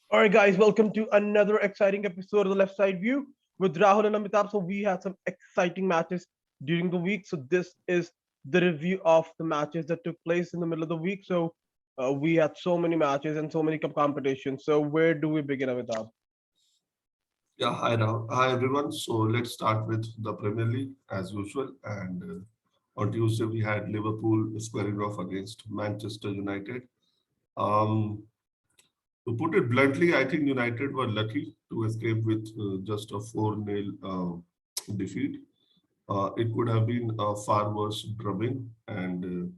All right, guys, welcome to another exciting episode of the Left Side View with Rahul and Amitabh. So we had some exciting matches during the week. So this is the review of the matches that took place in the middle of the week. So we had so many matches and so many competitions. So where do we begin, Amitabh? Yeah, hi now. Hi everyone. So let's start with the Premier League as usual. And on Tuesday we had Liverpool squaring off against Manchester United. Um, to put it bluntly, I think United were lucky to escape with just a 4-0 defeat. It could have been a far worse drubbing. And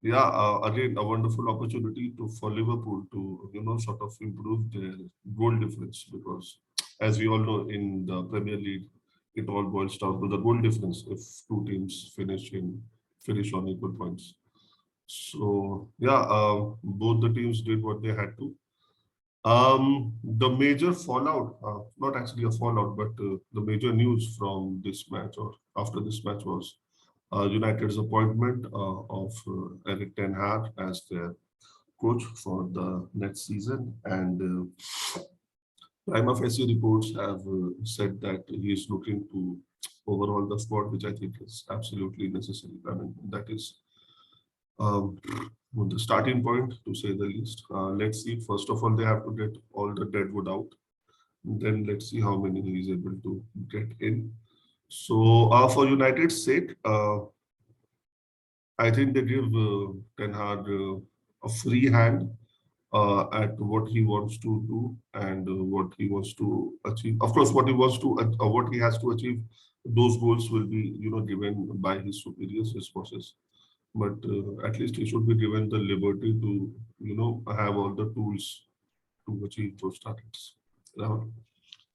again, a wonderful opportunity to for Liverpool to sort of improve their goal difference because, as we all know, in the Premier League, it all boils down to the goal difference if two teams finish on equal points. So both the teams did what they had to. The major fallout, not actually a fallout, but the major news from this match or after this match was United's appointment of Eric Ten Hag as their coach for the next season. And prima facie reports have said that he is looking to overhaul the squad, which I think is absolutely necessary. I mean, that is um, the starting point, to say the least. Let's see. First of all, they have to get all the deadwood out. Then let's see how many he is able to get in. So, for United's sake, I think they give Ten Hag a free hand at what he wants to do and what he wants to achieve. Of course, what he has to achieve, those goals will be, given by his superiors, his bosses. But at least he should be given the liberty to, have all the tools to achieve those targets. Rahul?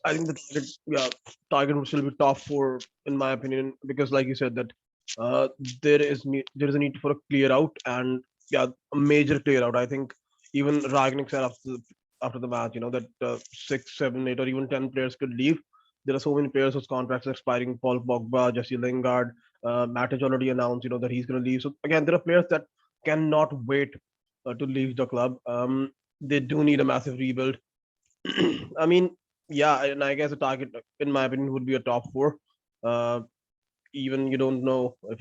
I think the target would still be top four in my opinion because, like you said, that uh, there is a need for a clear out and a major clear out. I think even Ragnick said after the match, that six, seven, eight, or even 10 players could leave. There are so many players whose contracts are expiring. Paul Pogba, Jesse Lingard, Matic already announced, that he's going to leave. So again, there are players that cannot wait to leave the club. They do need a massive rebuild. I mean, yeah, and I guess the target, in my opinion, would be a top four. Uh, Even you don't know if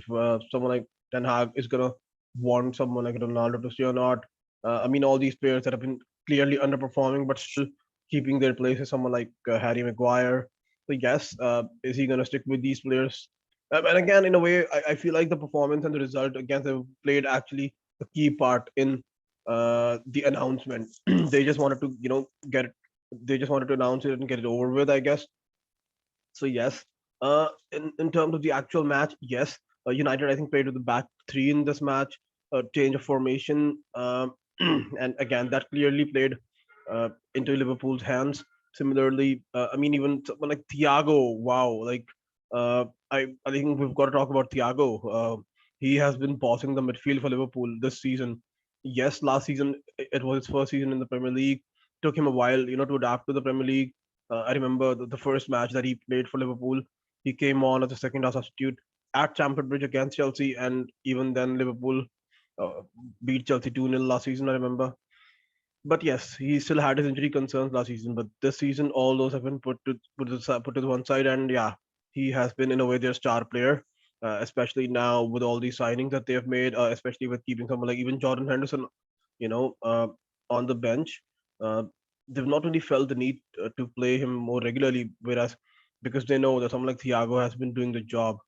someone like Ten Hag is gonna want someone like Ronaldo to stay or not. I mean, all these players that have been clearly underperforming, but still keeping their places. Someone like Harry Maguire. So yes, is he gonna stick with these players? And again, in a way, I feel like the performance and the result against them played actually a key part in the announcement. They just wanted to, get it. They just wanted to announce it and get it over with, I guess. So yes, in terms of the actual match, yes, United I think played with the back three in this match, change of formation, and again that clearly played into Liverpool's hands. Similarly, I mean even someone like Thiago, wow, like I think we've got to talk about Thiago. He has been bossing the midfield for Liverpool this season. Yes, last season it was his first season in the Premier League. Took him a while, to adapt to the Premier League. I remember the first match that he played for Liverpool. He came on as a second half substitute at Stamford Bridge against Chelsea, and even then Liverpool uh, beat Chelsea 2-0 last season. I remember. But yes, he still had his injury concerns last season. But this season, all those have been put to one side, and yeah, he has been in a way their star player. Especially now with all these signings that they have made, especially with keeping someone like even Jordan Henderson, you know, uh, on the bench. Uh, they've not really felt the need to play him more regularly, whereas because they know that someone like Thiago has been doing the job.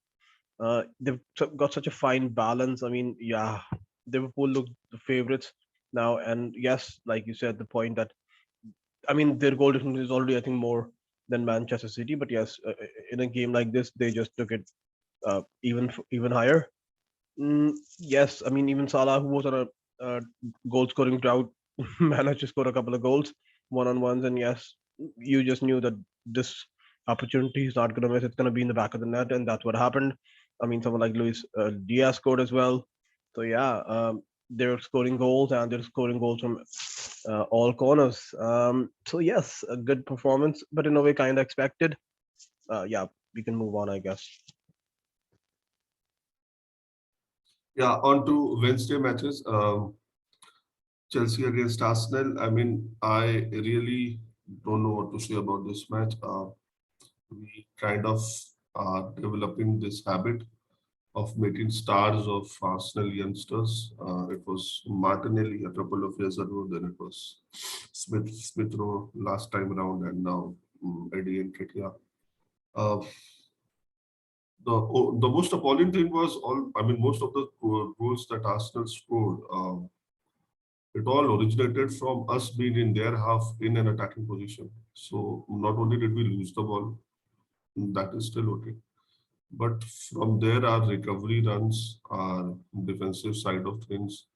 They've got such a fine balance. I mean, yeah, Liverpool look the favorites now, and yes, like you said, the point that I mean their goal difference is already I think more than Manchester City, but yes, in a game like this, they just took it even higher. Yes, I mean even Salah, who was on a goal scoring drought, managed to score a couple of goals, one on ones, and yes, you just knew that this opportunity is not going to miss. It's going to be in the back of the net, and that's what happened. I mean, someone like Luis Diaz scored as well. So yeah, they're scoring goals and they're scoring goals from all corners. So yes, a good performance, but in a way, kind of expected. Yeah, we can move on, I guess. Yeah, on to Wednesday matches. Chelsea against Arsenal. I mean, I really don't know what to say about this match. We kind of are developing this habit of making stars of Arsenal youngsters. It was Martinelli a couple of years ago, then it was Smith Rowe last time around, and now Eddie and Ketia. Uh, the most appalling thing was all. I mean, most of the goals that Arsenal scored. It all originated from us being in their half in an attacking position. So not only did we lose the ball, that is still okay. But from there, our recovery runs, our defensive side of things,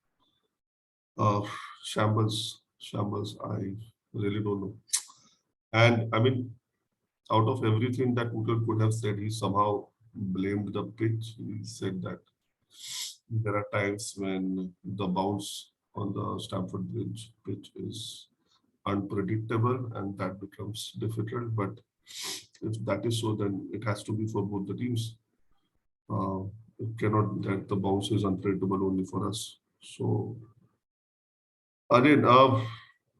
uh, shambles. I really don't know. And I mean, out of everything that Tuchel could have said, he somehow blamed the pitch. He said that there are times when the bounce on the Stamford Bridge pitch is unpredictable and that becomes difficult. But if that is so, then it has to be for both the teams. Uh, it cannot be that the bounce is unpredictable only for us. So again,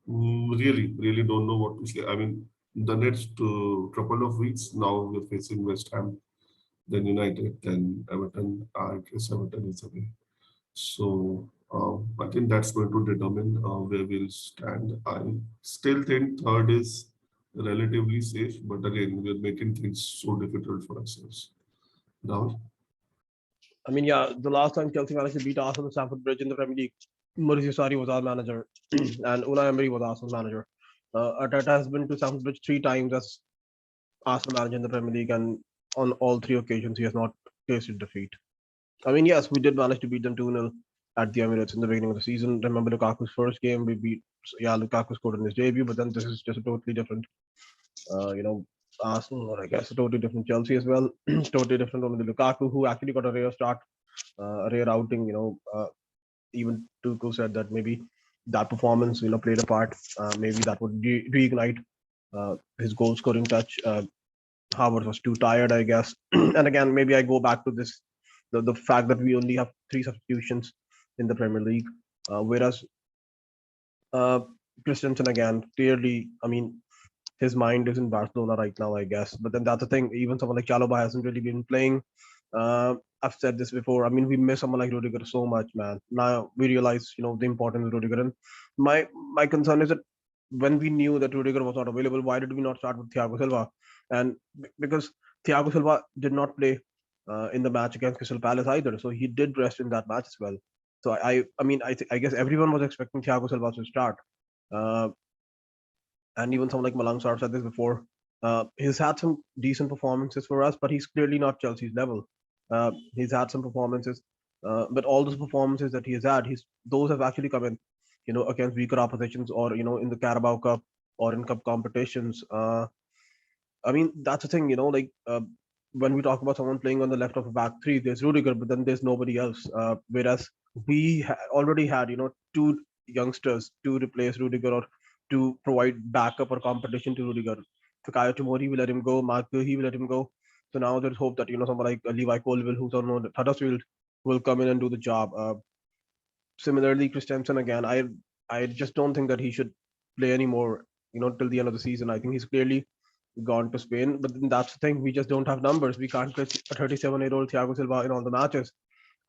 really don't know what to say. I mean, the next couple of weeks now we're facing West Ham, then United, then Everton. I guess Everton is away. So I think that's going to determine where we'll stand. I still think third is relatively safe, but again, we're making things so difficult for ourselves. Now, I mean, yeah, the last time Chelsea managed to beat Arsenal at Stamford Bridge in the Premier League, Mauricio Sarri was our manager, and Unai Emery was Arsenal's manager. Arteta has been to Stamford Bridge 3 times as Arsenal manager in the Premier League, and on all 3 occasions, he has not tasted defeat. I mean, yes, we did manage to beat them 2-0 at the Emirates in the beginning of the season. Remember Lukaku's first game, we beat, yeah, Lukaku scored in his debut, but then this is just a totally different, you know, Arsenal, or I guess a totally different Chelsea as well. Totally different only the Lukaku, who actually got a rare start, a rare outing, even Tuchel said that maybe that performance, played a part. Maybe that would reignite his goal scoring touch. Howard was too tired, I guess. And again, maybe I go back to this the fact that we only have 3 substitutions in the Premier League, whereas uh, Christensen again clearly, I mean, his mind is in Barcelona right now, I guess. But then that's the thing. Even someone like Chalobah hasn't really been playing. Uh, I've said this before. I mean, we miss someone like Rudiger so much, man. Now we realize, the importance of Rudiger. And my concern is that when we knew that Rudiger was not available, why did we not start with Thiago Silva? And because Thiago Silva did not play in the match against Crystal Palace either, so he did rest in that match as well. So I mean, I guess everyone was expecting Thiago Silva to start. Uh, and even someone like Malang Sarr said this before. He's had some decent performances for us, but he's clearly not Chelsea's level. He's had some performances, but all those performances that he has had, he's those have actually come in, against weaker oppositions, or in the Carabao Cup or in cup competitions. I mean, that's the thing, when we talk about someone playing on the left of a back three, there's Rudiger, but then there's nobody else. Whereas already had, two youngsters to replace Rudiger, or to provide backup or competition to Rudiger. Fikayo Tomori, we let him go. Mark he will let him go. So now there's hope that, someone like Levi Colville, who's on Huddersfield, will come in and do the job. Similarly, Christensen again, I just don't think that he should play anymore, till the end of the season. I think he's clearly gone to Spain. But then that's the thing, we just don't have numbers. We can't play a 37-year-old Thiago Silva in all the matches.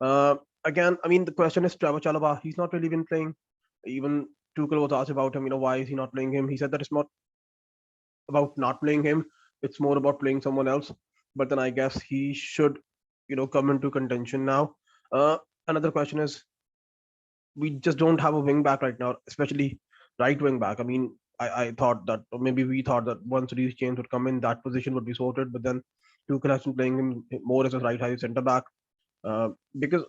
Uh, Again, I mean, the question is Trevor Chalobah. He's not really been playing. Even Tuchel was asked about him, why is he not playing him? He said that it's not about not playing him. It's more about playing someone else. But then I guess he should, come into contention now. Another question is, we just don't have a wing back right now, especially right wing back. I mean, I thought that, or maybe we thought that once Reece James would come in, that position would be sorted. But then Tuchel has been playing him more as a right-handed centre back, because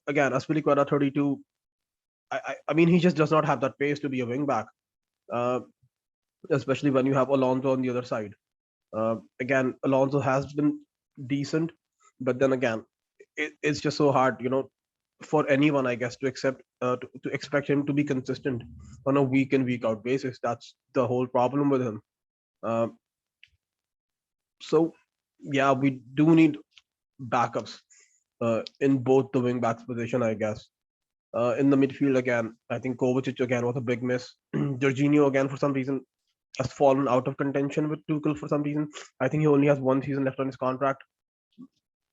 again, Aspilicueta 32. I mean, he just does not have that pace to be a wing back, uh, especially when you have Alonso on the other side. Again, Alonso has been decent, but then again, it's just so hard, for anyone, I guess, to accept to expect him to be consistent on a week in week out basis. That's the whole problem with him. Uh, so yeah, we do need backups in both the wing backs position, I guess. In the midfield again, I think Kovacic again was a big miss. Jorginho again for some reason has fallen out of contention with Tuchel for some reason. I think he only has one season left on his contract.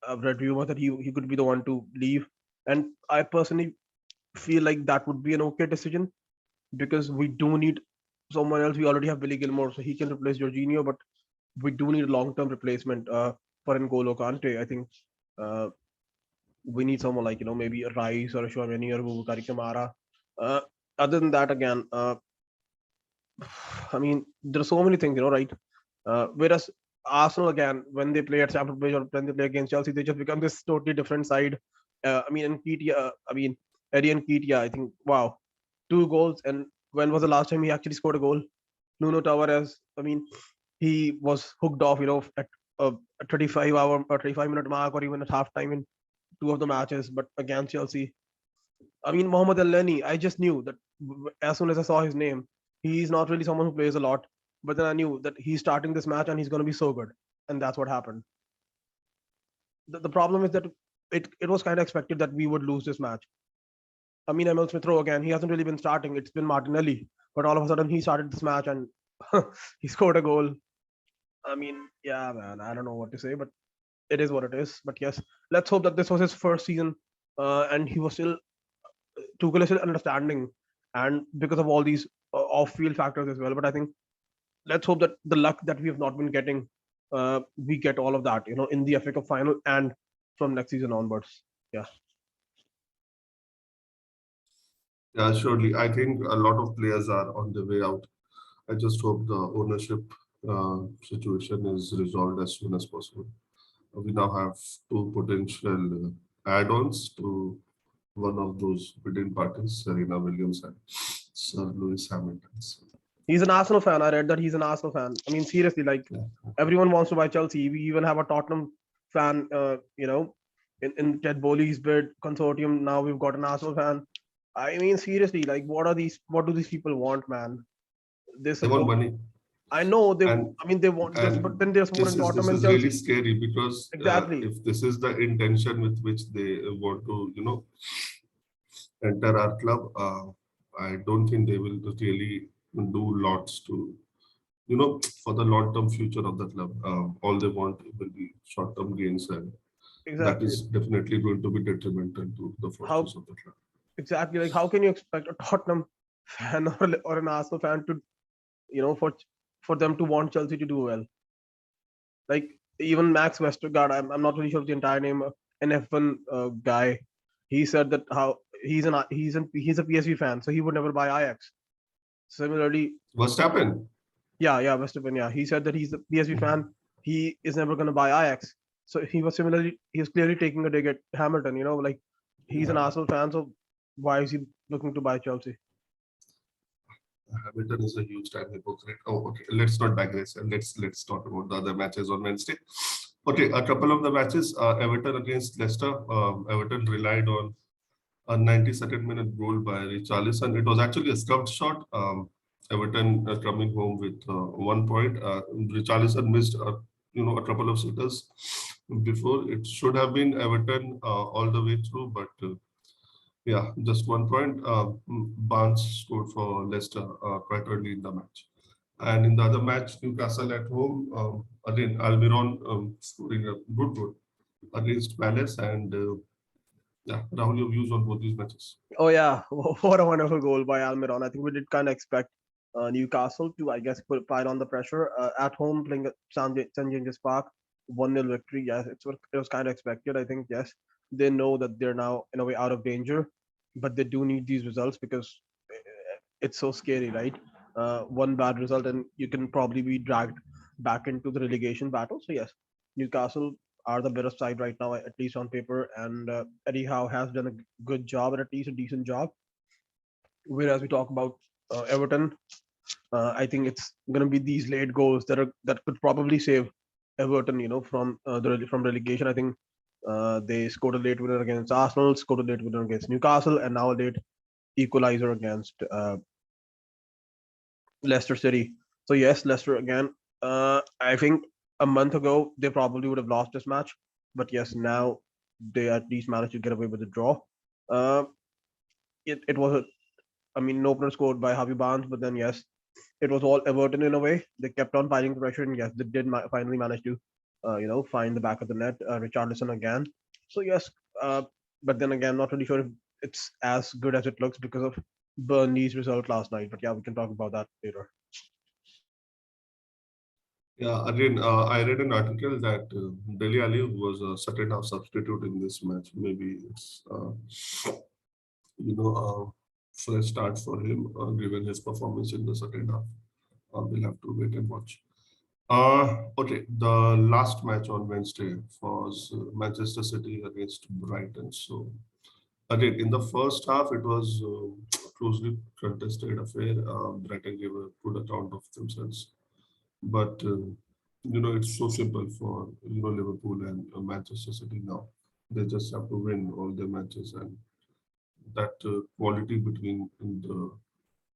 I've read rumors that he could be the one to leave, and I personally feel like that would be an okay decision because we do need someone else. We already have Billy Gilmore, so he can replace Jorginho, but we do need a long-term replacement for N'Golo Kante. I think uh, we need someone like maybe a Rice or a Chouameni or Boubacar Kamara. Uh, Other than that, again, I mean, there are so many things, right? Whereas Arsenal, again, when they play at Stamford Bridge or when they play against Chelsea, they just become this totally different side. I mean, and Ketia, Eddie and Ketia, I think, wow, 2 goals. And when was the last time he actually scored a goal? Nuno Tavares, I mean, he was hooked off, at a 35-hour or 35-minute mark or even at halftime in two of the matches. But against Chelsea, I mean, Mohamed Elneny, I just knew that as soon as I saw his name, he's not really someone who plays a lot. But then I knew that he's starting this match and he's going to be so good. And that's what happened. The problem is that it was kind of expected that we would lose this match. I mean, Emil Smith Rowe again, he hasn't really been starting. It's been Martinelli. But all of a sudden, he started this match and he scored a goal. I mean, yeah, man, I don't know what to say, but it is what it is. But yes, let's hope that this was his first season and he was still Tuchel is still understanding, and because of all these off-field factors as well. But I think let's hope that the luck that we have not been getting, we get all of that, in the FA Cup final and from next season onwards. Yeah, Yeah, surely. I think a lot of players are on the way out. I just hope the ownership situation is resolved as soon as possible. We now have two potential add-ons to one of those bidding parties, Serena Williams and Sir Lewis Hamilton. So, he's an Arsenal fan. I read that he's an Arsenal fan. I mean, seriously, like yeah. everyone wants to buy Chelsea. We even have a Tottenham fan. In Ted Bowley's bid consortium. Now we've got an Arsenal fan. I mean, seriously, like what are these? What do these people want, man? They They want support. money, I know they. and I mean, they want this, but and then they're supporting this Tottenham and is really Chelsea. scary because Exactly, if this is the intention with which they want to, enter our club, I don't think they will really do lots to, for the long-term future of the club. All they want will be short-term gains, and that exactly. is definitely going to be detrimental to the How fortunes of the club. exactly like how can you expect a Tottenham fan or an Arsenal fan to you know for for them to want Chelsea to do well? Like even Max Westergaard, I'm not really sure of the entire name, an F1 guy. He said that how he's a PSV fan, so he would never buy Ajax. Similarly, What's happened? yeah, Verstappen, yeah, he said that he's a PSV fan. He is never going to buy Ajax. So he was clearly taking a dig at Hamilton. Like he's an Yeah, Arsenal fan, so why is he looking to buy Chelsea? Hamilton is a huge time hypocrite. Oh, okay. Let's not digress, and let's talk about the other matches on Wednesday. Okay, a couple of the matches. Everton against Leicester. Everton relied on a 92nd minute goal by Richarlison. It was actually a scuffed shot. Everton coming home with 1 point. Richarlison missed a couple of sitters before. It should have been Everton all the way through, but yeah, just 1 point. Barnes scored for Leicester quite early in the match. And in the other match, Newcastle at home, again, Almiron scoring a good goal against Palace. And yeah, Rahul, your views on both these matches? Oh yeah, what a wonderful goal by Almiron. I think we did kind of expect Newcastle to, I guess, put pile on the pressure at home playing at St James's Park. 1-0 victory. Yes, it was kind of expected. I think yes, they know that they're now in a way out of danger, but they do need these results because it's so scary, right? One bad result and you can probably be dragged back into the relegation battle. So yes, Newcastle are the better side right now, at least on paper. And Eddie Howe has done a good job, at least a decent job. Whereas we talk about Everton, I think it's going to be these late goals that could probably save Everton, from relegation. I think they scored a late winner against Arsenal, scored a late winner against Newcastle, and now a late equalizer against Leicester City. So yes, Leicester again. I think a month ago they probably would have lost this match, but yes, now they at least managed to get away with a draw. Uh, it was a, I mean, no opener scored by Harvey Barnes, but then yes, it was all Everton in a way. They kept on fighting the pressure, and yes, they did finally manage to, find the back of the net. Richarlison again. So yes, uh, but then again, not really sure if it's as good as it looks because of Burnley's result last night. But yeah, we can talk about that later. Yeah, again, I read an article that Dele Alli was a second half substitute in this match. Maybe it's fresh start for him, given his performance in the second half. We'll have to wait and watch. Okay, the last match on Wednesday was Manchester City against Brighton. So again, in the first half, it was closely contested affair. Brighton gave a good account of themselves, but it's so simple for Liverpool and Manchester City now. They just have to win all their matches, and that quality between the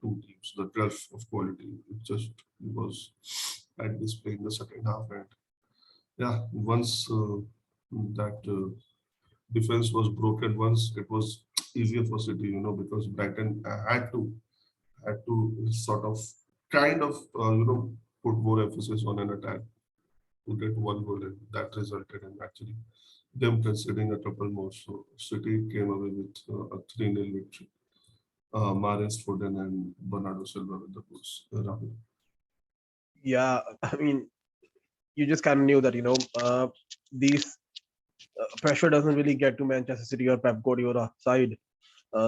two teams, the gulf of quality, it just was at display in the second half. And yeah, once that defense was broken, once it was easier for City, because Brighton had to sort of kind of put more emphasis on an attack to get one goal, and that resulted in actually them conceding a couple more. So City came away with a 3-0 victory. Mares, Foden, and Bernardo Silva with the goals. Rahul. Yeah, I mean, you just kind of knew that these pressure doesn't really get to Manchester City or Pep Guardiola side.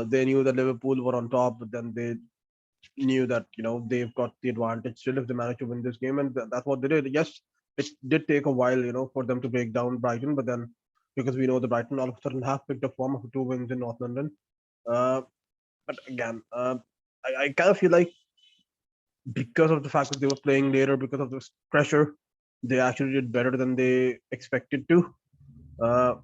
They knew that Liverpool were on top, but then they knew that they've got the advantage still if they manage to win this game, and that's what they did. Yes, it did take a while, for them to break down Brighton, but then because we know the Brighton all of a sudden have picked up form of 2 wins in North London. Uh, but again, I kind of feel like because of the fact that they were playing later, because of this pressure, they actually did better than they expected to. Uh,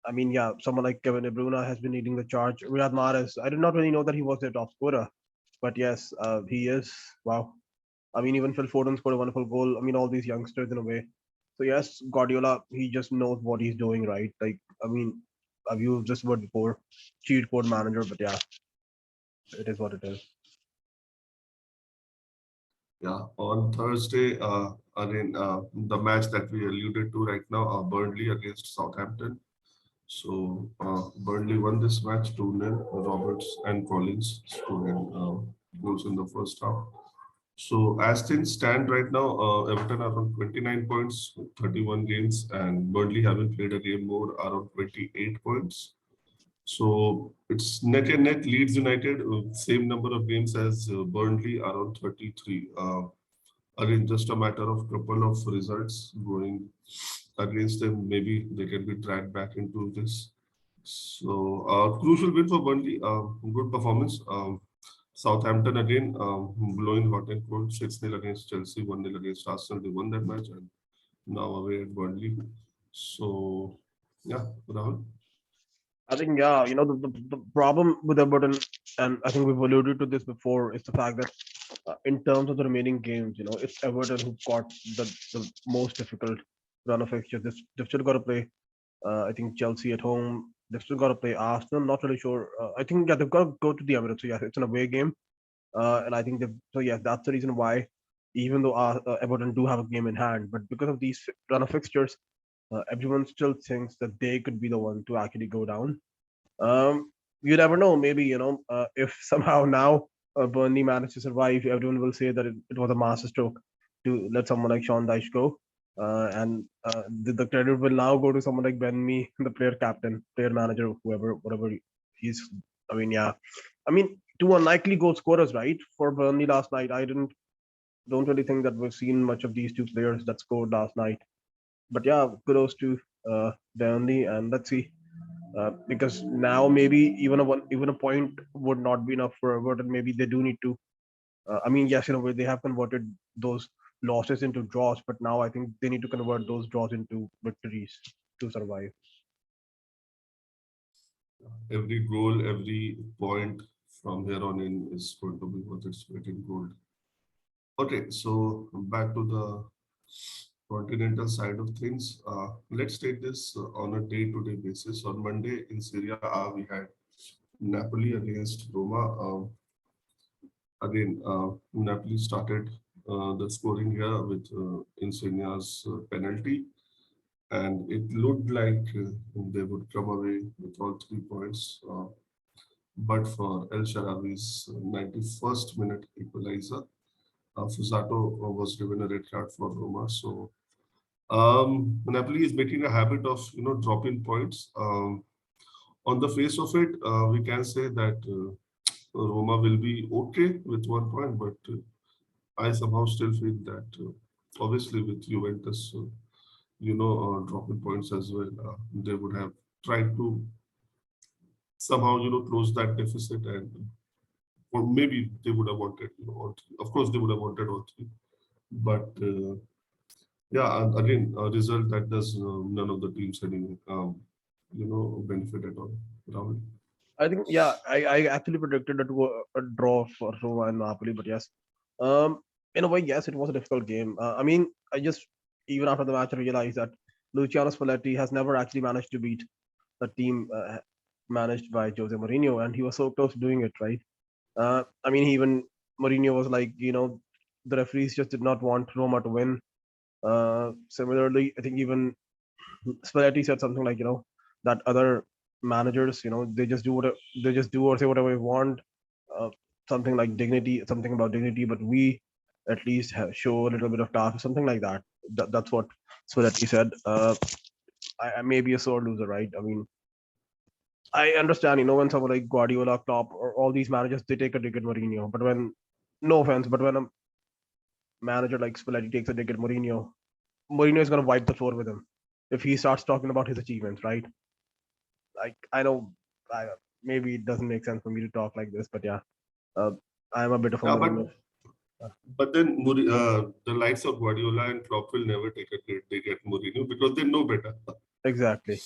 I mean, yeah, someone like Kevin De Bruyne has been leading the charge. Riyad Mahrez, I did not really know that he was their top scorer, but yes, he is. Wow. I mean, even Phil Foden scored a wonderful goal. I mean, all these youngsters in a way. So yes, Guardiola, he just knows what he's doing, right? Like, I mean, I've used this word before, cheat code manager, but yeah, it is what it is. Yeah, on Thursday, again, the match that we alluded to right now, Burnley against Southampton. So Burnley won this match 2-0. Roberts and Collins scored goals in the first half. So as things stand right now, Everton are on 29 points, 31 games, and Burnley haven't played a game more, are on 28 points. So it's net and net. Leeds United, same number of games as Burnley, are on 33. Again, just a matter of couple of results going against them. Maybe they can be dragged back into this. So crucial win for Burnley. Good performance. Southampton again blowing hot and cold. 6-0 against Chelsea, 1-0 against Arsenal. They won that match and now away at Burnley. So yeah, Rahul. I think, yeah, the problem with Everton, and I think we've alluded to this before, is the fact that in terms of the remaining games, it's Everton who got the most difficult run of fixtures. They've still got to play, I think, Chelsea at home. They've still got to play Arsenal. Not really sure. I think, yeah, they've got to go to the Emirates. So yeah, it's an away game, and I think so yeah, that's the reason why, even though Everton do have a game in hand, but because of these run of fixtures, everyone still thinks that they could be the one to actually go down. You never know. Maybe if somehow now Burnley managed to survive, everyone will say that it was a masterstroke to let someone like Sean Dyche go, and the credit will now go to someone like Ben Mee, the player captain, player manager, whoever, whatever he's. I mean, yeah, I mean, two unlikely goal scorers, right, for Burnley last night. I don't really think that we've seen much of these two players that scored last night. But yeah, kudos to Burnley, and let's see because now maybe even a point would not be enough for Everton. Maybe they do need to. I mean, yes, in a way they have converted those losses into draws, but now I think they need to convert those draws into victories to survive. Every goal, every point from here on in is going to be worth its weight in gold. Okay, so back to the continental side of things. Let's take this on a day-to-day basis. On Monday in Syria A, we had Napoli against Roma. Again, Napoli started the scoring here with Insignia's penalty, and it looked like they would come away with all 3 points. But for El Sharawi's 91st minute equalizer, Fusato was given a red card for Roma. So Napoli is making a habit of dropping points. On the face of it, we can say that Roma will be okay with 1 point, but I somehow still feel that obviously with Juventus, dropping points as well, they would have tried to somehow close that deficit, and or maybe they would have wanted all three. Of course, they would have wanted all three, but yeah, and again, a result that does none of the teams any benefit at all. Rahul. I think, yeah, I actually predicted a draw for Roma and Napoli, but yes, um, in a way, yes, it was a difficult game. I mean, I just even after the match I realized that Luciano Spalletti has never actually managed to beat a team managed by Jose Mourinho, and he was so close to doing it, right? I mean, even Mourinho was like, the referees just did not want Roma to win. Similarly, I think even Spalletti said something like, that other managers, they just do what they just do or say whatever they want. Uh, Something like dignity, something about dignity, but we at least show a little bit of task, something like that. That's what Spalletti said. I may be a sore loser, right? I mean, I understand, when someone like Guardiola, Klopp, or all these managers, they take a dig at Mourinho. But when, no offense, but when a manager like Spalletti takes a dig at Mourinho, Mourinho is going to wipe the floor with him if he starts talking about his achievements, right? Like, I know, I, maybe it doesn't make sense for me to talk like this, but yeah, uh, I'm a bit of a Yeah, Mourinho. but then the likes of Guardiola and Klopp will never take a dig at Mourinho because they know better. Exactly.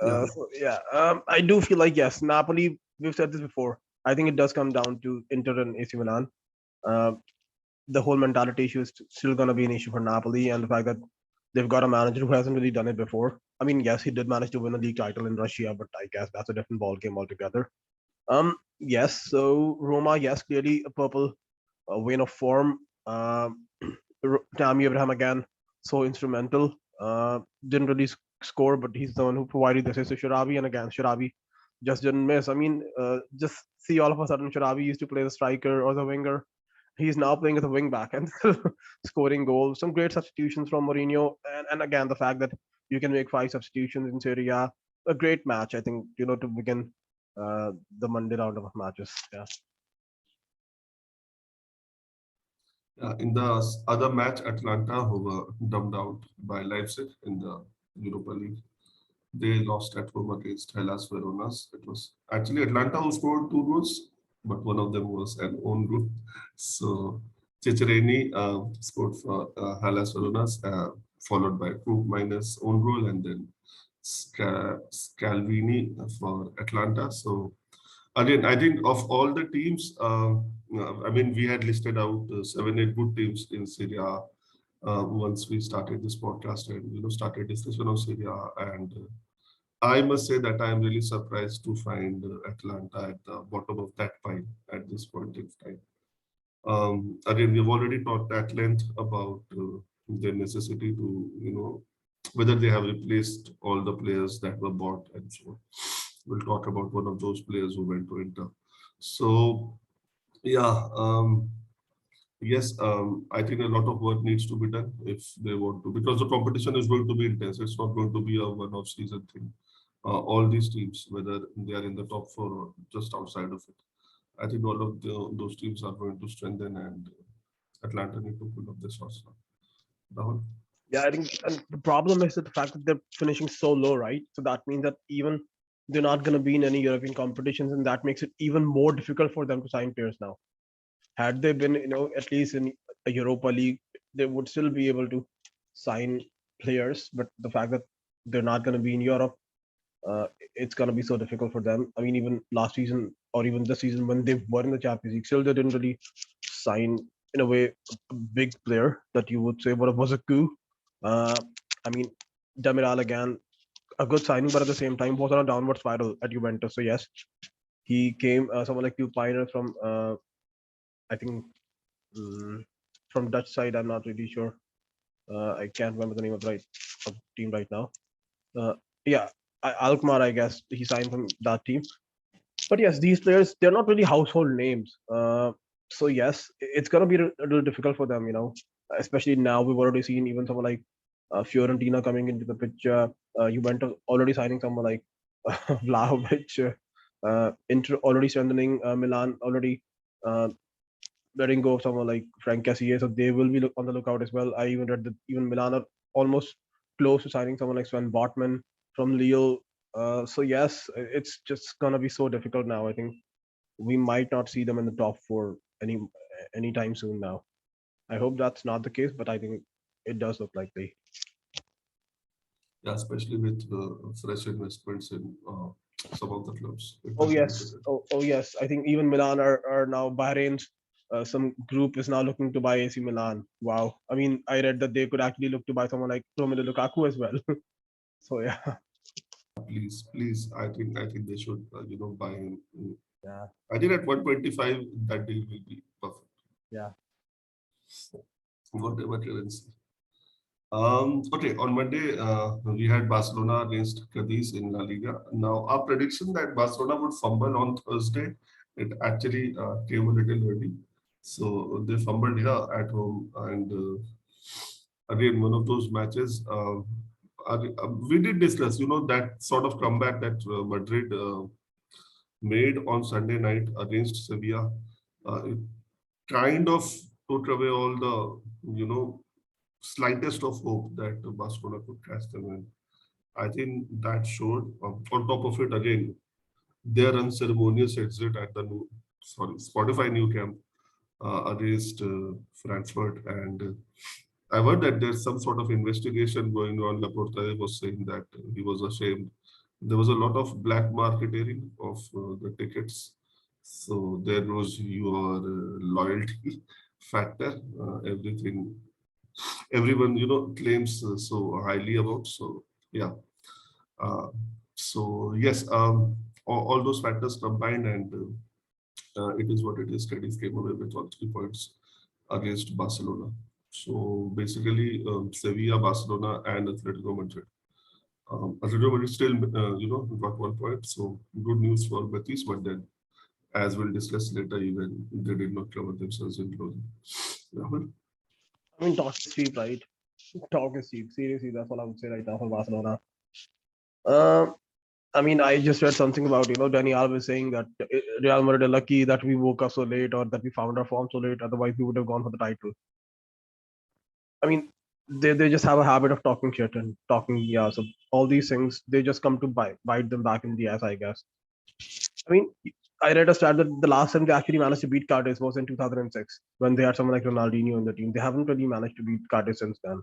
Yeah, So yeah, I do feel like yes, Napoli. We've said this before. I think it does come down to Inter and AC Milan. Uh, the whole mentality issue is still going to be an issue for Napoli, and the fact that they've got a manager who hasn't really done it before. I mean, yes, he did manage to win a league title in Russia, but I guess that's a different ball game altogether. Yes. So Roma, yes, clearly a purple vein of form. Tammy Abraham again, so instrumental. Didn't really score, but he's the one who provided the assist to Sharabi, and again, Sharabi just didn't miss. I mean, just see all of a sudden Sharabi used to play the striker or the winger. He's now playing as a wing back and scoring goals. Some great substitutions from Mourinho, and again the fact that you can make 5 substitutions in Serie A. A great match, I think, to begin the Monday round of matches. Yeah. in the other match, Atlanta, who were dumbed out by Leipzig in the Europa League, they lost at home against Hellas Veronas. It was actually Atlanta who scored 2 goals, but one of them was an own goal. So Ciccarelli scored for Hellas Veronas, followed by Krug minus own goal, and then Scalvini for Atlanta. So again, I think of all the teams, I mean, we had listed out 7, 8 good teams in Serie A once we started this podcast and started discussion of Serie A, and I must say that I am really surprised to find Atlanta at the bottom of that pile at this point in time. Again, we've already talked at length about their necessity to, whether they have replaced all the players that were bought and so on. We'll talk about one of those players who went to Inter. So, yeah, yes, I think a lot of work needs to be done if they want to, because the competition is going to be intense. It's not going to be a one-off season thing. All these teams, whether they are in the top 4 or just outside of it, I think all of those teams are going to strengthen, and Atlanta need to pull up their sorts now. Rahul? Yeah, I think, and the problem is that the fact that they're finishing so low, right? So that means that even they're not going to be in any European competitions, and that makes it even more difficult for them to sign players now. Had they been, at least in a Europa League, they would still be able to sign players. But the fact that they're not going to be in Europe, it's going to be so difficult for them. I mean, even last season or even this season when they were in the Champions League, still they didn't really sign, in a way, a big player that you would say what was a coup. Uh, I mean, Demiral again, a good signing, but at the same time was on a downward spiral at Juventus. So yes, He came someone like Pioneer from I think mm, from Dutch side. I'm not really sure. I can't remember the name of the team right now. Uh, yeah, Alkmaar, I guess he signed from that team. But yes, these players they're not really household names. So yes, it's gonna be a little difficult for them, especially now we've already seen even someone like Fiorentina coming into the picture. Juventus already signing someone like Vlahovic. Inter already strengthening. Milan already uh, letting go of someone like Frank Cassier, so they will be on the lookout as well. I even read that even Milan are almost close to signing someone like Sven Botman from Lille. So yes, it's just gonna be so difficult now. I think we might not see them in the top four anytime soon now. I hope that's not the case, but I think it does look likely. Yeah, especially with fresh investments in some of the clubs. It Oh will be yes, difficult. oh yes. I think even Milan are now Bahrain's. Some group is now looking to buy AC Milan. Wow. I mean, I read that they could actually look to buy someone like Romelu Lukaku as well. So yeah, Please, please, I think they should, buy him. yeah, I think at 125, that deal will be perfect. yeah. Whatever currency. Okay, on Monday, we had Barcelona against Cadiz in La Liga. Now, our prediction that Barcelona would fumble on Thursday, it actually came a little early. So they fumbled here at home. And again, one of those matches, we did discuss, that sort of comeback that Madrid made on Sunday night against Sevilla. It kind of took away all the, slightest of hope that Barcelona could catch them. And I think that showed. On top of it, again, their unceremonious exit at the Spotify new camp against Frankfurt. And I've heard that there's some sort of investigation going on. Laporta was saying that he was ashamed. There was a lot of black marketing of the tickets. So there was your loyalty factor, everything everyone claims so highly about. So yeah, uh, so yes, all those factors combined, and it is what it is. Cadiz came away with all 3 points against Barcelona. So basically, Sevilla, Barcelona, and Atletico Madrid. Atletico Madrid still, got 1 point. So good news for Betis, but then, as we'll discuss later, even they did not cover themselves in closing. Rahul? I mean, talk is cheap, right? Talk is cheap. Seriously, that's what I would say right now for Barcelona. Um, I mean, I just read something about Danny Alves saying that Real Madrid are lucky that we woke up so late or that we found our form so late. Otherwise, we would have gone for the title. I mean, they just have a habit of talking shit and talking, yeah. So all these things they just come to bite them back in the ass, I guess. I mean, I read a stat that the last time they actually managed to beat Cadiz was in 2006 when they had someone like Ronaldinho in the team. They haven't really managed to beat Cadiz since then.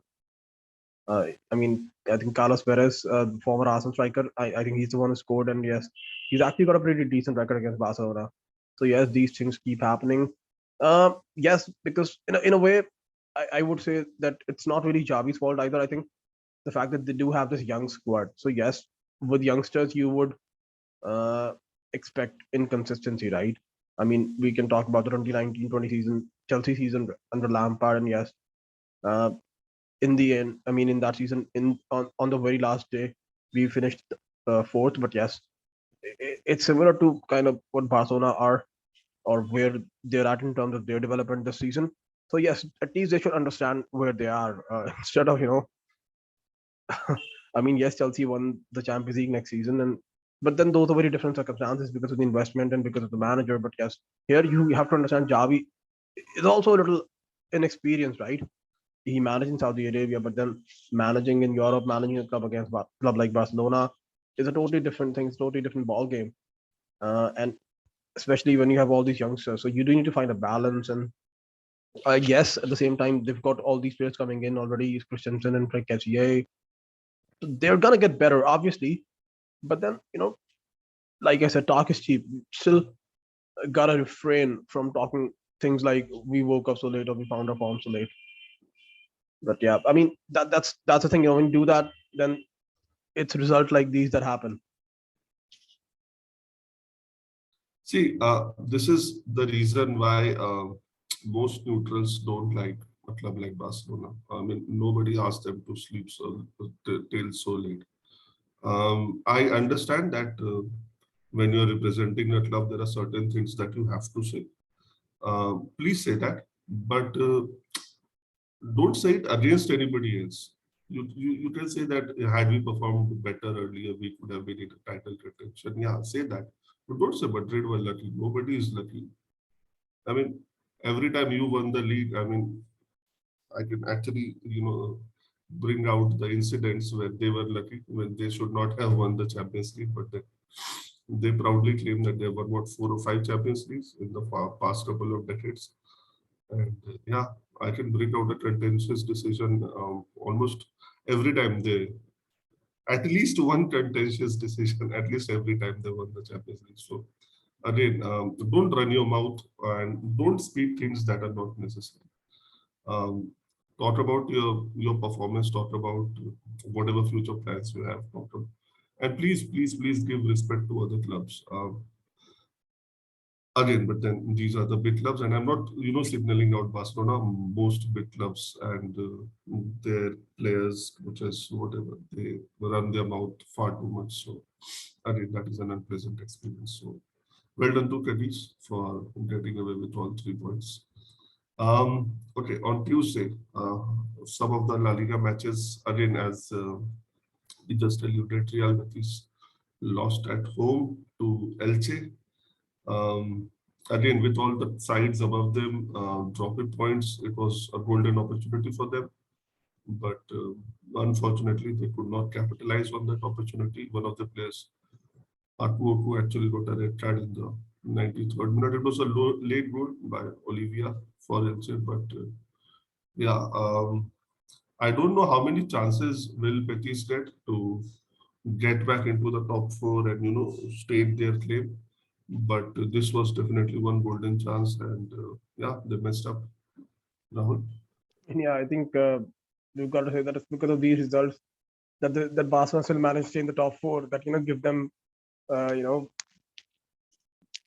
I mean, I think Carlos Perez, former Arsenal striker, I think he's the one who scored, and yes, he's actually got a pretty decent record against Barcelona. So yes, these things keep happening. Yes, because in a way, I would say that it's not really Javi's fault either. I think the fact that they do have this young squad. So yes, with youngsters, you would uh, expect inconsistency, right? I mean, we can talk about the 2019-20 season, Chelsea season under Lampard, and yes, uh, in the end, I mean, in that season, on the very last day, we finished fourth. But yes, it's similar to kind of what Barcelona are or where they're at in terms of their development this season. So yes, at least they should understand where they are instead of I mean, yes, Chelsea won the Champions League next season, and but then those are very different circumstances because of the investment and because of the manager. But yes, here you have to understand Javi is also a little inexperienced, right? He managed in Saudi Arabia, but then managing in Europe, managing a club against club like Barcelona is a totally different thing. It's a totally different ball game, and especially when you have all these youngsters. So you do need to find a balance. And I guess at the same time, they've got all these players coming in already, Christensen and Frank Kessié. So they're gonna get better, obviously. But then, like I said, talk is cheap. Still gotta refrain from talking things like we woke up so late or we found our form so late. But yeah, I mean that's the thing. When you do that, then it's results like these that happen. See, this is the reason why most neutrals don't like a club like Barcelona. I mean, nobody asked them to sleep till so late. I understand that when you're representing a club, there are certain things that you have to say. Please say that, but don't say it against anybody else. You can say that had we performed better earlier, we could have been in a title contention. Yeah, say that. But don't say Madrid were lucky. Nobody is lucky. I mean, every time you won the league, I mean, I can actually, bring out the incidents where they were lucky when they should not have won the Champions League, but they proudly claim that they won what 4 or 5 Champions Leagues in the past couple of decades. And yeah, I can bring out a contentious decision almost every time they, at least one contentious decision, at least every time they won the Champions League. So again, don't run your mouth and don't speak things that are not necessary. Um, talk about your performance, talk about whatever future plans you have, and please give respect to other clubs. Again, but then these are the big clubs, and I'm not, signaling out Barcelona. Most big clubs and their players, which is whatever, they run their mouth far too much. So again, that is an unpleasant experience. So well done to Cadiz for getting away with all 3 points. Okay, on Tuesday, some of the La Liga matches again, as we just alluded, Real Betis lost at home to Elche. Um, Again, with all the sides above them dropping points, it was a golden opportunity for them. But unfortunately, they could not capitalize on that opportunity. One of the players, Akuoku, actually got a red card in the 93rd minute. It was a late goal by Olivia for Elche, but yeah, I don't know how many chances will Betis get back into the top four and state their claim. But this was definitely one golden chance, and yeah, they messed up. Rahul. Yeah, I think you've got to say that it's because of these results that that Barcelona still managed to stay in the top four. That give them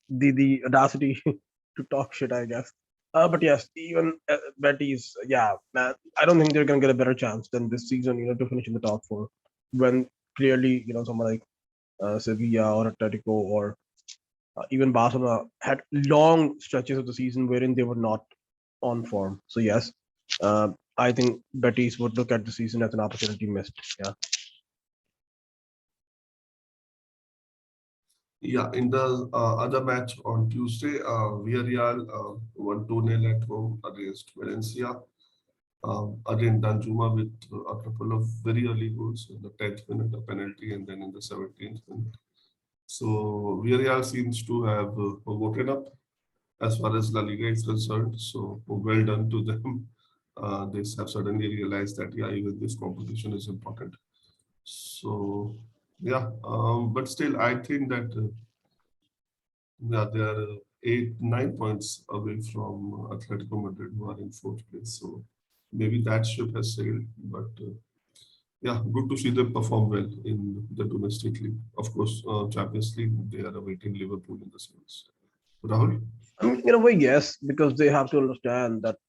the audacity to talk shit, I guess. But yes, even Betis, yeah, man, I don't think they're gonna get a better chance than this season, to finish in the top four. When clearly, someone like Sevilla or Atletico or even Barcelona had long stretches of the season wherein they were not on form. So yes, I think Betis would look at the season as an opportunity missed. Yeah. Yeah, in the other match on Tuesday, Villarreal won 2-0 at home against Valencia. Again, Danjuma with a couple of very early goals in the 10th minute, a penalty, and then in the 17th minute. So Villarreal seems to have woken up as far as La Liga is concerned. So well done to them. They have suddenly realized that yeah, even this competition is important. So yeah, but still, I think that yeah, they are 8, 9 points away from Atletico Madrid, who are in fourth place. So maybe that ship has sailed. But yeah, good to see them perform well in the domestic league. Of course, Champions League, they are awaiting Liverpool in the series. Rahul? I mean, in a way, yes, because they have to understand that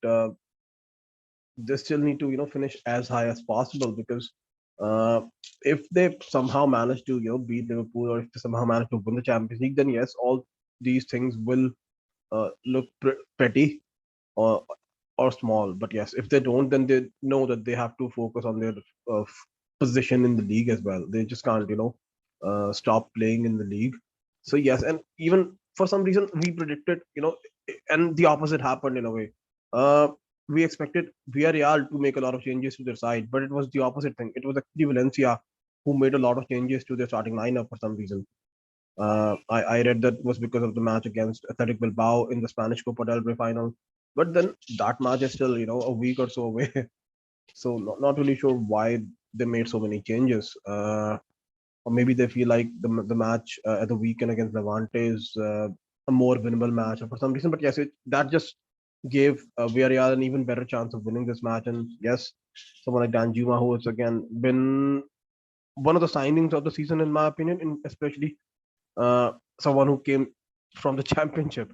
they still need to finish as high as possible because uh, if they somehow manage to beat Liverpool or if they somehow manage to win the Champions League, then yes, all these things will look petty or small. But yes, if they don't, then they know that they have to focus on their position in the league as well. They just can't stop playing in the league. So yes, and even for some reason we predicted and the opposite happened in a way. Uh, we expected Villarreal to make a lot of changes to their side, but it was the opposite thing. It was actually Valencia who made a lot of changes to their starting lineup for some reason. I read that was because of the match against Athletic Bilbao in the Spanish Copa del Rey final. But then that match is still, a week or so away. So not really sure why they made so many changes. Or maybe they feel like the match at the weekend against Levante is a more winnable match for some reason. But yes, that just gave Villarreal an even better chance of winning this match. And yes, someone like Danjuma, who has again been one of the signings of the season, in my opinion, and especially someone who came from the championship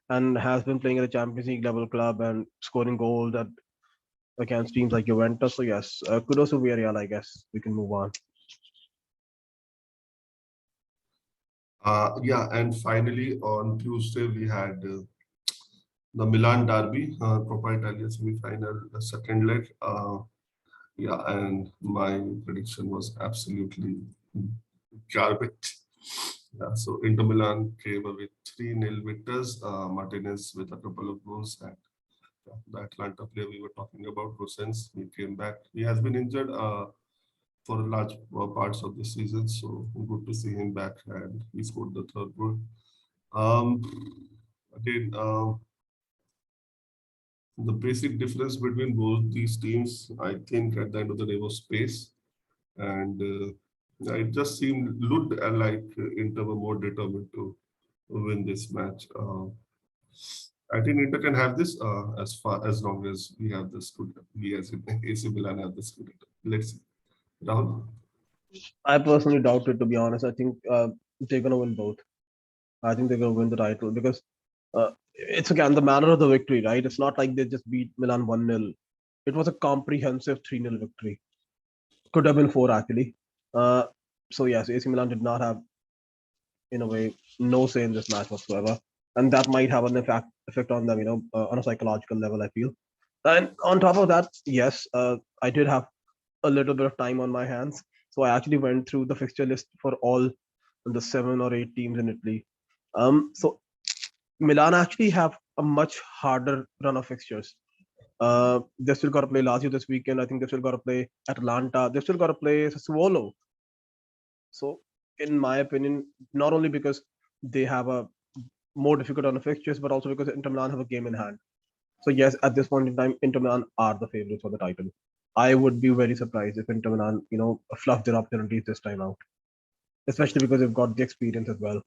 and has been playing at a Champions League level club and scoring goals against teams like Juventus. So yes, kudos to Villarreal. I guess we can move on. Yeah, and finally on Tuesday we had the Milan derby, Coppa Italia semi-final, the second leg. Yeah, and my prediction was absolutely garbage. Yeah, so Inter Milan came away with 3-0 victors. Martinez with a couple of goals, and the Atlanta player we were talking about, Rosens, he came back. He has been injured for large parts of the season, so good to see him back, and he scored the third goal. Um, again, the basic difference between both these teams, I think, at the end of the day was pace, and it just seemed looked like Inter were more determined to win this match. I think Inter can have this as far as long as we have the scooter. We as in AC Milan have the scooter. Let's see. Rahul? I personally doubt it, to be honest. I think they're gonna win both. I think they're gonna win the title because it's again the manner of the victory, right? It's not like they just beat Milan 1-0. It was a comprehensive 3-0 victory. Could have been 4 actually. Uh, so yes, AC Milan did not have, in a way, no say in this match whatsoever, and that might have an effect on them, on a psychological level. I feel, and on top of that, yes, I did have a little bit of time on my hands, so I actually went through the fixture list for all the 7 or 8 teams in Italy. So Milan actually have a much harder run of fixtures. They still got to play Lazio this weekend. I think they still got to play Atlanta. They still got to play Sassuolo. So, in my opinion, not only because they have a more difficult run of fixtures, but also because Inter Milan have a game in hand. So yes, at this point in time, Inter Milan are the favorites for the title. I would be very surprised if Inter Milan, fluff their opportunities this time out, especially because they've got the experience as well,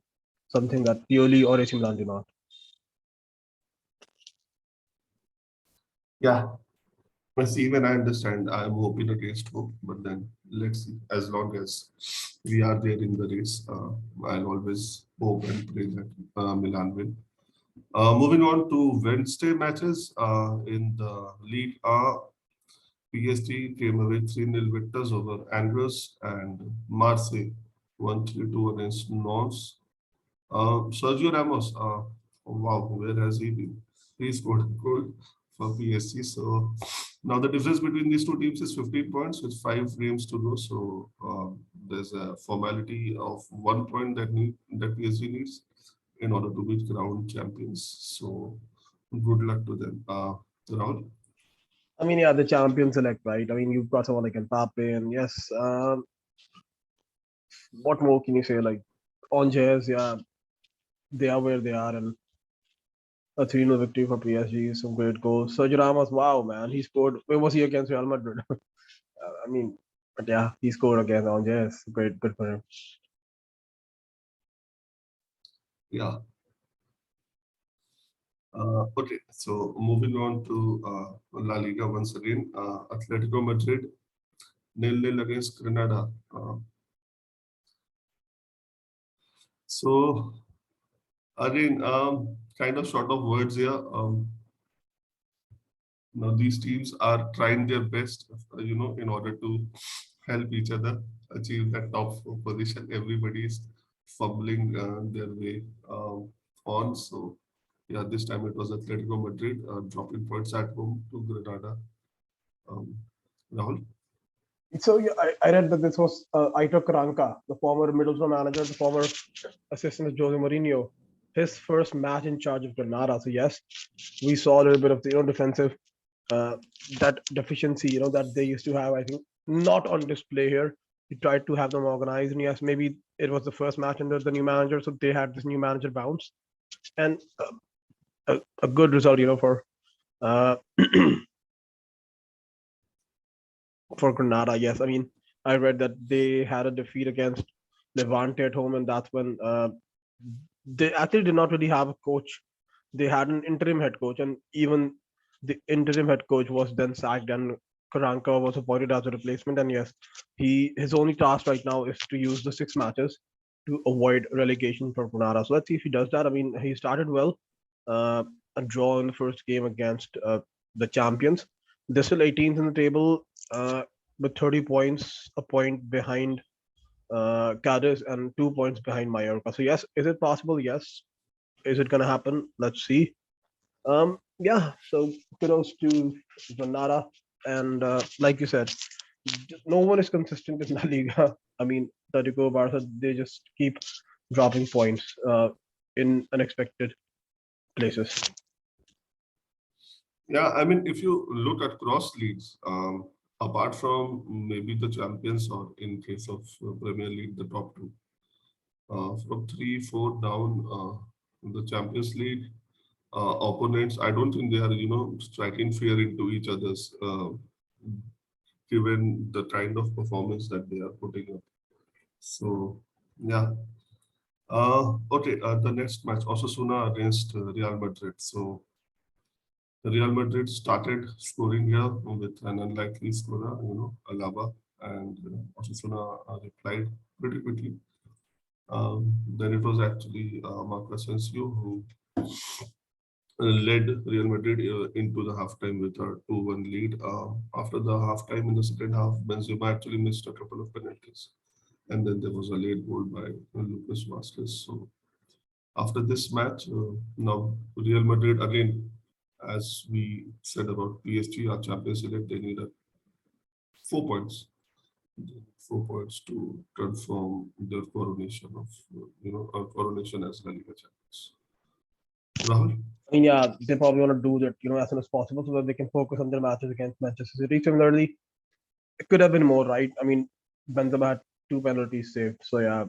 something that Pioli or AC Milan do not. Yeah, but even I understand. I'm hoping against hope, but then let's see. As long as we are there in the race, I'll always hope and pray that Milan win. Moving on to Wednesday matches in the league. PSG came away 3-0 victors over Angers, and Marseille won 3-2 against Nantes. Sergio Ramos, wow, where has he been? He scored a goal for PSG. So now the difference between these two teams is 15 points with 5 games to go. So there's a formality of 1 point that PSG needs in order to be crowned champions. So good luck to them. Rahul? I mean, yeah, the champion select, right? I mean, you've got someone like Mbappe, and yes, what more can you say? Like, Angers, yeah, they are where they are, and a 3-0 victory for PSG, some great goals. Sergio Ramos, wow, man, he scored. Where was he against Real Madrid? I mean, but yeah, he scored against Angers. Great, good for him. Yeah. Okay, so moving on to La Liga once again. Atletico Madrid 0-0 against Granada. So again, kind of short of words here. Now these teams are trying their best, in order to help each other achieve that top 4 position. Everybody is fumbling their way on. So yeah, this time it was Atletico Madrid dropping points at home to Granada. Um, Rahul? So yeah, I read that this was Aitor Karanka, the former Middlesbrough manager, the former assistant of Jose Mourinho, his first match in charge of Granada. So yes, we saw a little bit of the defensive uh, that deficiency that they used to have. I think not on display here. He tried to have them organized, and yes, maybe it was the first match under the new manager, so they had this new manager bounce and a good result, uh, for Granada. Yes, I mean I read that they had a defeat against Levante at home, and that's when they actually did not really have a coach. They had an interim head coach, and even the interim head coach was then sacked, and Karanka was appointed as a replacement. And yes, his only task right now is to use the 6 matches to avoid relegation for Granada. So let's see if he does that. I mean, he started well, uh, a draw in the first game against the champions. They're still 18th in the table with 30 points, a point behind Cadiz and 2 points behind Mallorca. So yes, is it possible? Yes. Is it gonna happen? Let's see. Yeah. So kudos to Granada, and like you said, no one is consistent in La Liga. I mean, Atletico Barca, they just keep dropping points in unexpected places. Yeah, I mean, if you look at cross leagues, apart from maybe the champions or in case of Premier League, the top two, from three, four down, the Champions League opponents, I don't think they are, striking fear into each other's, given the kind of performance that they are putting up. So, yeah. Okay, the next match, Osasuna against Real Madrid. So, Real Madrid started scoring here with an unlikely scorer, Alaba, and Osasuna replied pretty quickly. Then it was actually Marcus Asensio who led Real Madrid into the halftime with a 2-1 lead. After the halftime in the second half, Benzema actually missed a couple of penalties. And then there was a late goal by Lucas Vazquez. So after this match, now Real Madrid again, as we said about PSG, our Champions League, they need 4 points. 4 points to confirm their coronation of, coronation as La Liga champions. Rahul? I mean, yeah, they probably want to do that, as soon as possible so that they can focus on their matches against Manchester City. Similarly, it could have been more, right? I mean, Benzema had two penalties saved, so yeah,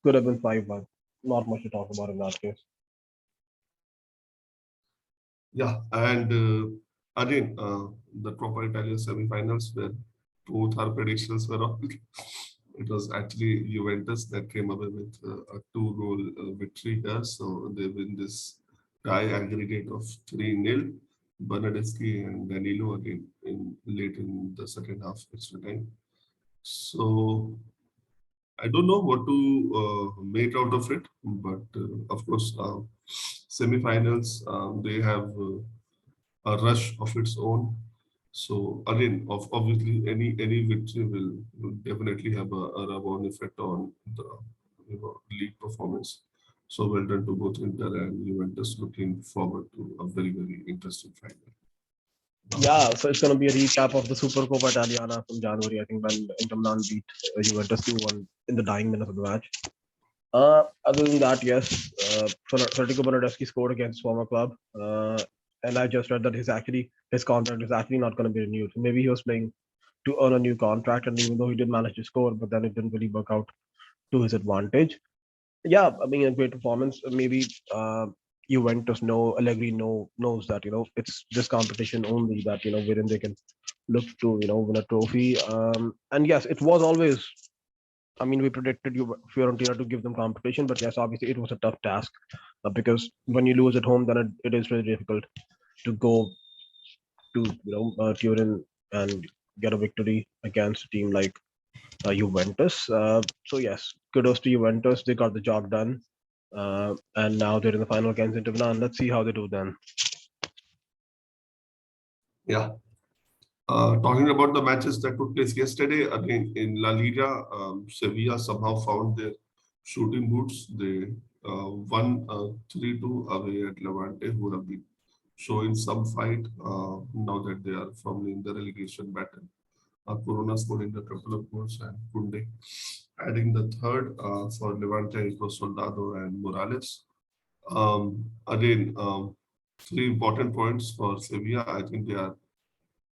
could have been five, but not much to talk about in that case. Yeah, and again, the proper Italian semi-finals where both our predictions were wrong. It was actually Juventus that came away with a two-goal victory here. So they win this tie aggregate of 3-0. Bernardeschi and Danilo again in late in the second half extra time. So I don't know what to make out of it, but of course, semi-finals they have a rush of its own. So again, obviously, any victory will definitely have a rub-on effect on the league performance. So well done to both Inter and Juventus. Looking forward to a very interesting final. Yeah, so it's going to be a recap of the Supercoppa Italiana from January, I think, when Inter Milan beat Juventus 2-1 in the dying minutes of the match. Other than that, yes, Federico Bernardeschi scored against former club, and I just read that his contract is actually not going to be renewed. So maybe he was playing to earn a new contract, and even though he did manage to score, but then it didn't really work out to his advantage. Yeah, I mean, a great performance. Maybe Juventus know, Allegri knows that it's this competition only that wherein they can look to win a trophy. And yes, it was always. I mean, we predicted Fiorentina to give them competition, but yes, obviously it was a tough task because when you lose at home, then it is really difficult to go to Turin and get a victory against a team like Juventus. So yes, kudos to Juventus. They got the job done, and now they're in the final against Inter Milan. Let's see how they do then. Yeah. Talking about the matches that took place yesterday, again in La Liga, Sevilla somehow found their shooting boots. They won 3-2 away at Levante, who have been showing some fight now that they are firmly in the relegation battle. Corona scoring a couple of goals and Kunde adding the third for Levante. It was Soldado and Morales. Again, three important points for Sevilla. I think they are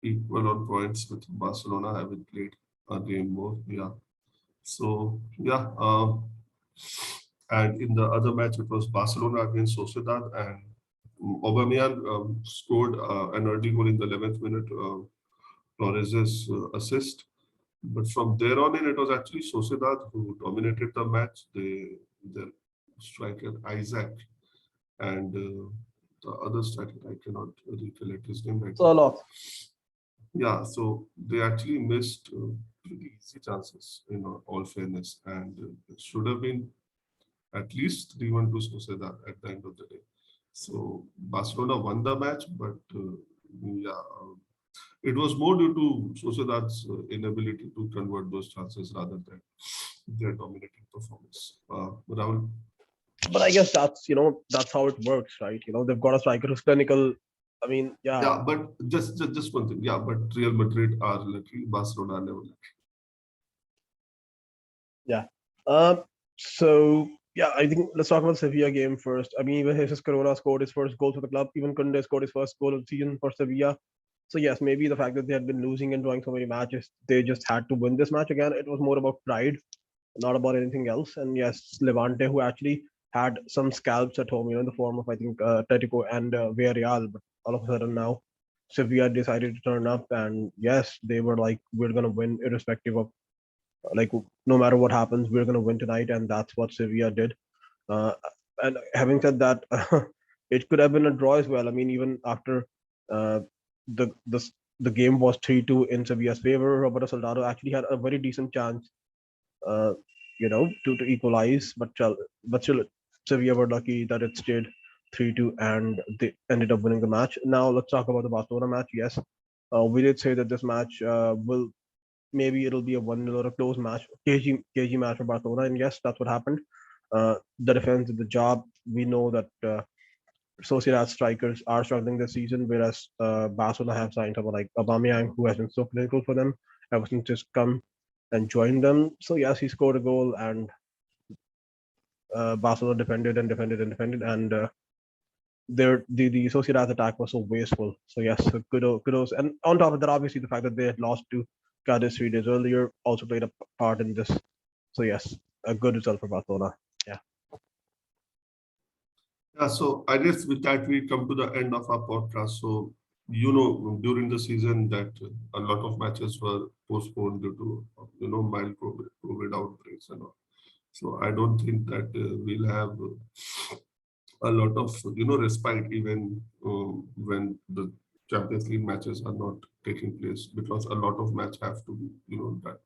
equal on points with Barcelona, having played a game more. Yeah. So yeah. And in the other match, it was Barcelona against Sociedad, and Aubameyang scored an early goal in the 11th minute. Torres's assist. But from there on in, it was actually Sociedad who dominated the match. Their striker Isaac and the other striker I cannot recollect his name right So a now. lot. Yeah, so they actually missed pretty easy chances, all fairness, and it should have been. at least 3-1 to Sociedad at the end of the day. So Barcelona won the match, but yeah, it was more due to Sociedad's inability to convert those chances rather than their dominating performance. Rahul? But I guess that's how it works, right? They've got a striker who's clinical. I mean, yeah, Yeah, but just one thing. Yeah, but Real Madrid are lucky. Barcelona are never lucky. yeah. Um. So yeah, I think let's talk about Sevilla game first. I mean, even Jesus Corona scored his first goal for the club. Even Kunde scored his first goal of the season for Sevilla. So yes, maybe the fact that they had been losing and drawing so many matches, they just had to win this match again. It was more about pride, not about anything else. And yes, Levante, who actually had some scalps at home, in the form of I think Atletico and Villarreal, but all of a sudden now Sevilla decided to turn up, and yes, they were like, we're gonna win irrespective of like no matter what happens, we're gonna win tonight, and that's what Sevilla did. Uh, and having said that, it could have been a draw as well. I mean, even after uh, the the the game was 3-2 in Sevilla's favor, Roberto Soldado actually had a very decent chance, uh, to equalize, but still, Sevilla were lucky that it stayed 3-2, and they ended up winning the match. Now let's talk about the Barcelona match. Yes, we did say that this match will maybe it'll be a 1-0 or a close match, KG match for Barcelona, and yes, that's what happened. The defense did the job. We know that Sociedad strikers are struggling this season, whereas Barcelona have signed someone like Aubameyang, who has been so critical for them ever since he's come and joined them. So yes, he scored a goal, and Barcelona defended and defended and defended, and the Sociedad attack was so wasteful. So yes, so kudos. And on top of that, obviously the fact that they had lost to Cadiz 3 days earlier also played a part in this. So yes, a good result for Barcelona. Yeah. Yeah, so I guess with that we come to the end of our podcast. So during the season that a lot of matches were postponed due to mild COVID outbreaks and all. So I don't think that we'll have a lot of respite even when the Champions League matches are not taking place because a lot of match have to be done.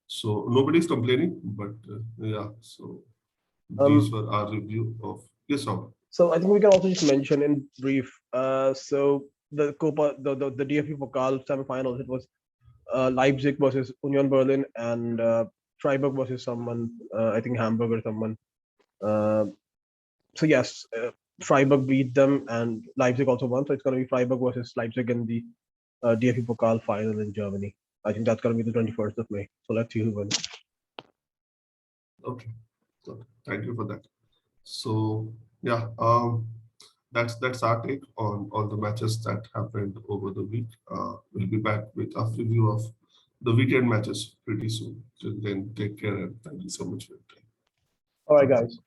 So nobody's complaining, but yeah. So these Um. were our review of yes, sir. So I think we can also just mention in brief. So the Copa, the DFB Pokal semifinals, it was Leipzig versus Union Berlin, and Freiburg versus someone. I think Hamburg or someone. Uh, so yes, Freiburg beat them, and Leipzig also won. So it's going to be Freiburg versus Leipzig in the DFB Pokal final in Germany. I think that's going to be the 21st of May. So let's see who wins. Okay. So thank you for that. So yeah, that's our take on all the matches that happened over the week. We'll be back with a review of the weekend matches pretty soon. Till then, take care and thank you so much for your time. All right, Bye. guys.